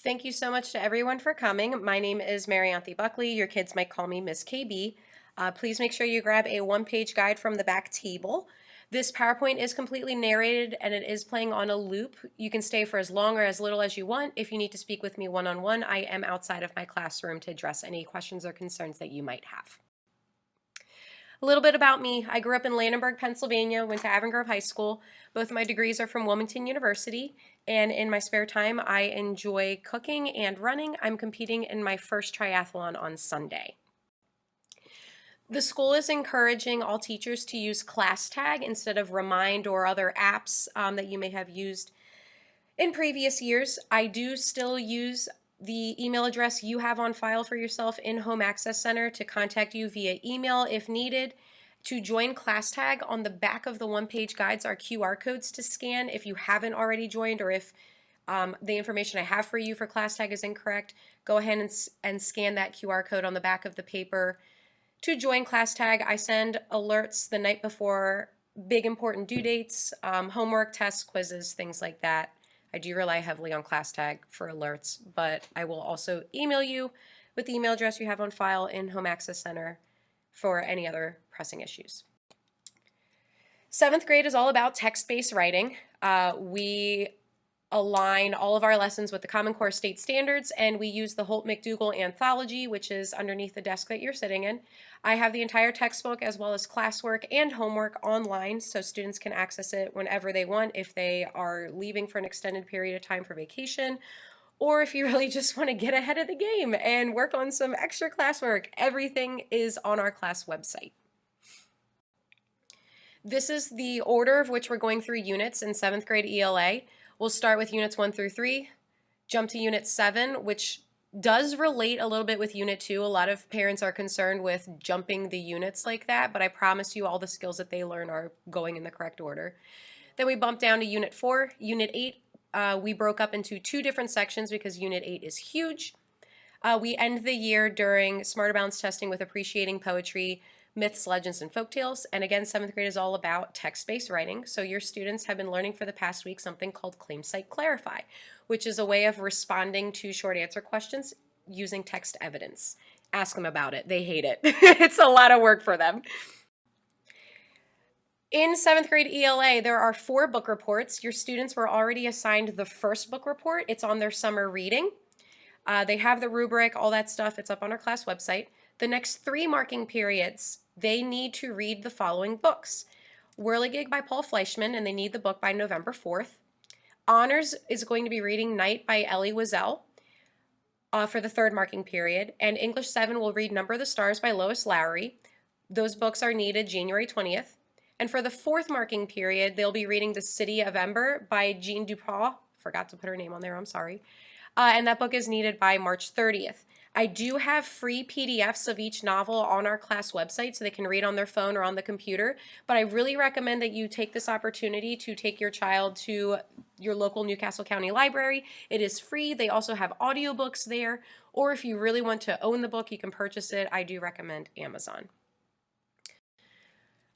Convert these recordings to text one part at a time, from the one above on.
Thank you so much to everyone for coming. My name is Marianthi Buckley. Your kids might call me Miss KB. Please make sure you grab a one-page guide from the back table. This PowerPoint is completely narrated and it is playing on a loop. You can stay for as long or as little as you want. If you need to speak with me one-on-one, I am outside of my classroom to address any questions or concerns that you might have. A little bit about me. I grew up in Landenberg, Pennsylvania, went to Avon Grove High School. Both of my degrees are from Wilmington University, and in my spare time, I enjoy cooking and running. I'm competing in my first triathlon on Sunday. The school is encouraging all teachers to use ClassTag instead of Remind or other apps that you may have used in previous years. I do still use the email address you have on file for yourself in Home Access Center to contact you via email if needed. To join ClassTag, on the back of the one-page guides are QR codes to scan if you haven't already joined, or if the information I have for you for ClassTag is incorrect. Go ahead and scan that QR code on the back of the paper. To join ClassTag, I send alerts the night before big important due dates, homework, tests, quizzes, things like that. I do rely heavily on ClassTag for alerts, but I will also email you with the email address you have on file in Home Access Center for any other pressing issues. 7th grade is all about text-based writing. We align all of our lessons with the Common Core state standards, and we use the Holt McDougall anthology, which is underneath the desk that you're sitting in. I have the entire textbook as well as classwork and homework online, so students can access it whenever they want if they are leaving for an extended period of time for vacation, or if you really just want to get ahead of the game and work on some extra classwork. Everything is on our class website. This is the order of which we're going through units in 7th grade ELA. We'll start with units 1 through 3, jump to unit 7, which does relate a little bit with unit 2. A lot of parents are concerned with jumping the units like that, but I promise you all the skills that they learn are going in the correct order. Then we bump down to unit 4. Unit 8, we broke up into 2 different sections because unit 8 is huge. We end the year during Smarter Balance testing with appreciating poetry, myths, legends, and folktales. And again, 7th grade is all about text-based writing. So your students have been learning for the past week something called Claim Cite Clarify, which is a way of responding to short answer questions using text evidence. Ask them about it. They hate it. It's a lot of work for them. In 7th grade ELA, there are 4 book reports. Your students were already assigned the first book report. It's on their summer reading. They have the rubric, all that stuff. It's up on our class website. The next 3 marking periods, they need to read the following books. Whirligig by Paul Fleischman, and they need the book by November 4th. Honors is going to be reading Night by Elie Wiesel for the 3rd marking period. And English 7 will read Number of the Stars by Lois Lowry. Those books are needed January 20th. And for the 4th marking period, they'll be reading The City of Ember by Jean Duprat. Forgot to put her name on there, I'm sorry. And that book is needed by March 30th. I do have free PDFs of each novel on our class website so they can read on their phone or on the computer, but I really recommend that you take this opportunity to take your child to your local New Castle County library. It is free. They also have audiobooks there, or if you really want to own the book, you can purchase it. I do recommend Amazon.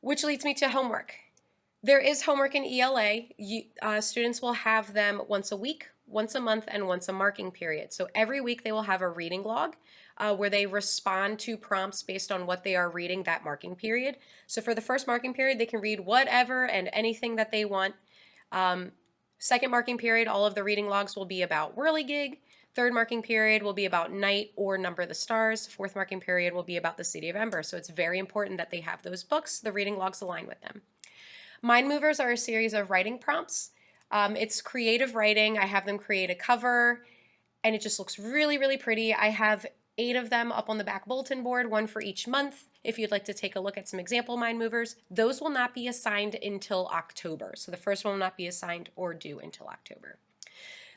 Which leads me to homework. There is homework in ELA. Students will have them once a week, once a month, and once a marking period. So every week they will have a reading log where they respond to prompts based on what they are reading that marking period. So for the first marking period, they can read whatever and anything that they want. Second marking period, all of the reading logs will be about Whirligig. Third marking period will be about Night or Number of the Stars. Fourth marking period will be about The City of Ember. So it's very important that they have those books. The reading logs align with them. Mind Movers are a series of writing prompts. It's creative writing. I have them create a cover, and it just looks really, really pretty. I have 8 of them up on the back bulletin board, 1 for each month. If you'd like to take a look at some example Mind Movers, those will not be assigned until October. So the first one will not be assigned or due until October.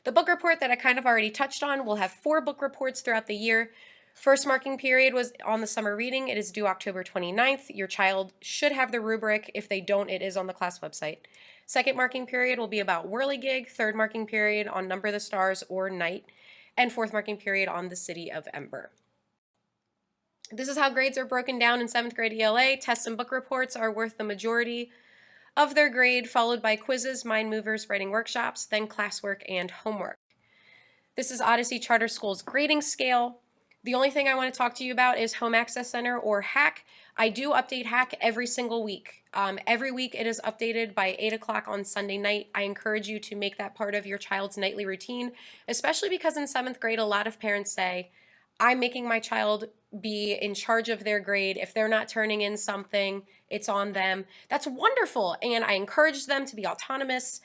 The book report that I kind of already touched on, we'll have 4 book reports throughout the year. First marking period was on the summer reading. It is due October 29th. Your child should have the rubric. If they don't, it is on the class website. Second marking period will be about Whirligig. Third marking period on Number of the Stars or Night. And fourth marking period on The City of Ember. This is how grades are broken down in 7th grade ELA. Tests and book reports are worth the majority of their grade, followed by quizzes, mind movers, writing workshops, then classwork and homework. This is Odyssey Charter School's grading scale. The only thing I want to talk to you about is Home Access Center, or HAC. I do update HAC every single week. Every week it is updated by 8 o'clock on Sunday night. I encourage you to make that part of your child's nightly routine, especially because in 7th grade, a lot of parents say, I'm making my child be in charge of their grade. If they're not turning in something, it's on them. That's wonderful, and I encourage them to be autonomous.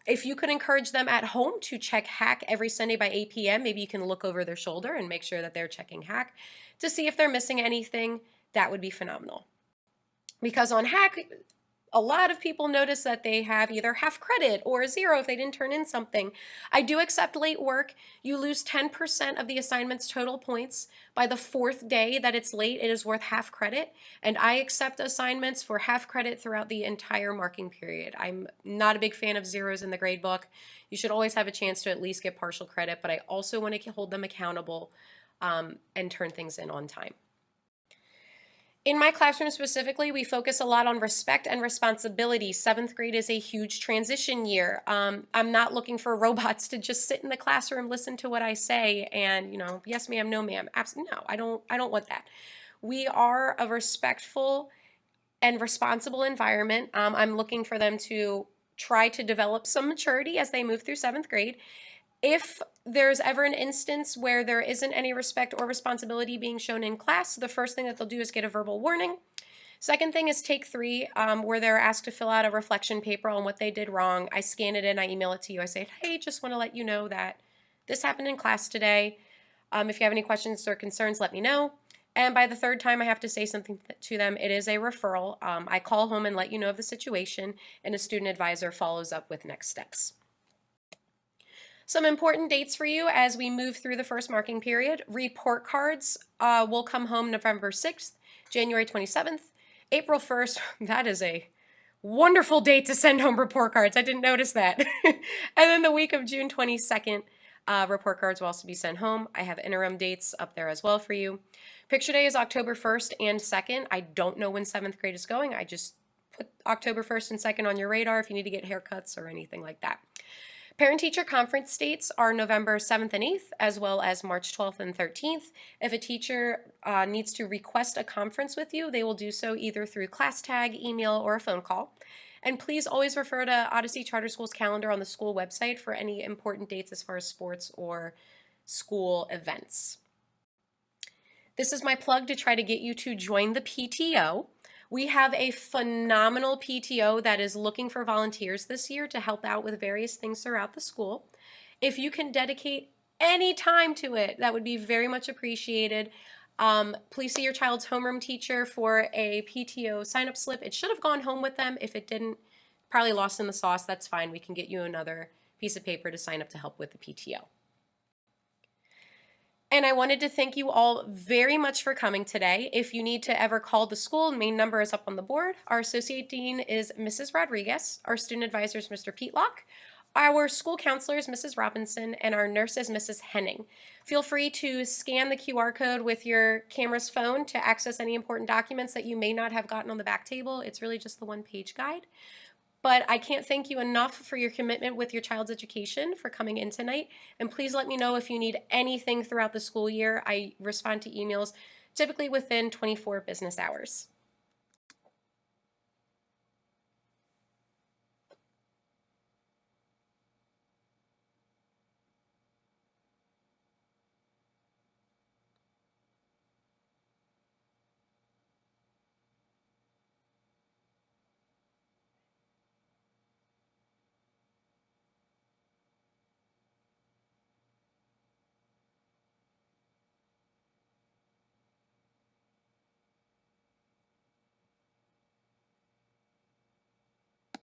If you could encourage them at home to check HAC every Sunday by 8 p.m., maybe you can look over their shoulder and make sure that they're checking HAC to see if they're missing anything. That would be phenomenal. Because on HAC, a lot of people notice that they have either half credit or 0 if they didn't turn in something. I do accept late work. You lose 10% of the assignment's total points. By the 4th day that it's late, it is worth half credit. And I accept assignments for half credit throughout the entire marking period. I'm not a big fan of 0s in the grade book. You should always have a chance to at least get partial credit, but I also want to hold them accountable and turn things in on time. In my classroom specifically, we focus a lot on respect and responsibility. 7th grade is a huge transition year. I'm not looking for robots to just sit in the classroom, listen to what I say, and yes ma'am, no ma'am. Absolutely no, I don't want that. We are a respectful and responsible environment. I'm looking for them to try to develop some maturity as they move through 7th grade. If there's ever an instance where there isn't any respect or responsibility being shown in class, the first thing that they'll do is get a verbal warning. Second thing is take 3, where they're asked to fill out a reflection paper on what they did wrong. I scan it in, I email it to you. I say, hey, just want to let you know that this happened in class today. If you have any questions or concerns, let me know. And by the 3rd time I have to say something to them, it is a referral. I call home and let you know of the situation, and a student advisor follows up with next steps. Some important dates for you as we move through the first marking period. Report cards will come home November 6th, January 27th, April 1st. That is a wonderful date to send home report cards. I didn't notice that. And then the week of June 22nd, report cards will also be sent home. I have interim dates up there as well for you. Picture Day is October 1st and 2nd. I don't know when 7th grade is going. I just put October 1st and 2nd on your radar if you need to get haircuts or anything like that. Parent-teacher conference dates are November 7th and 8th, as well as March 12th and 13th. If a teacher needs to request a conference with you, they will do so either through class tag, email, or a phone call. And please always refer to Odyssey Charter School's calendar on the school website for any important dates as far as sports or school events. This is my plug to try to get you to join the PTO. We have a phenomenal PTO that is looking for volunteers this year to help out with various things throughout the school. If you can dedicate any time to it, that would be very much appreciated. Please see your child's homeroom teacher for a PTO sign-up slip. It should have gone home with them. If it didn't, probably lost in the sauce, that's fine. We can get you another piece of paper to sign up to help with the PTO. And I wanted to thank you all very much for coming today. If you need to ever call the school, the main number is up on the board. Our associate dean is Mrs. Rodriguez. Our student advisor is Mr. Peatlock. Our school counselor is Mrs. Robinson, and our nurse is Mrs. Henning. Feel free to scan the QR code with your camera's phone to access any important documents that you may not have gotten on the back table. It's really just the one-page guide. But I can't thank you enough for your commitment with your child's education, for coming in tonight. And please let me know if you need anything throughout the school year. I respond to emails typically within 24 business hours.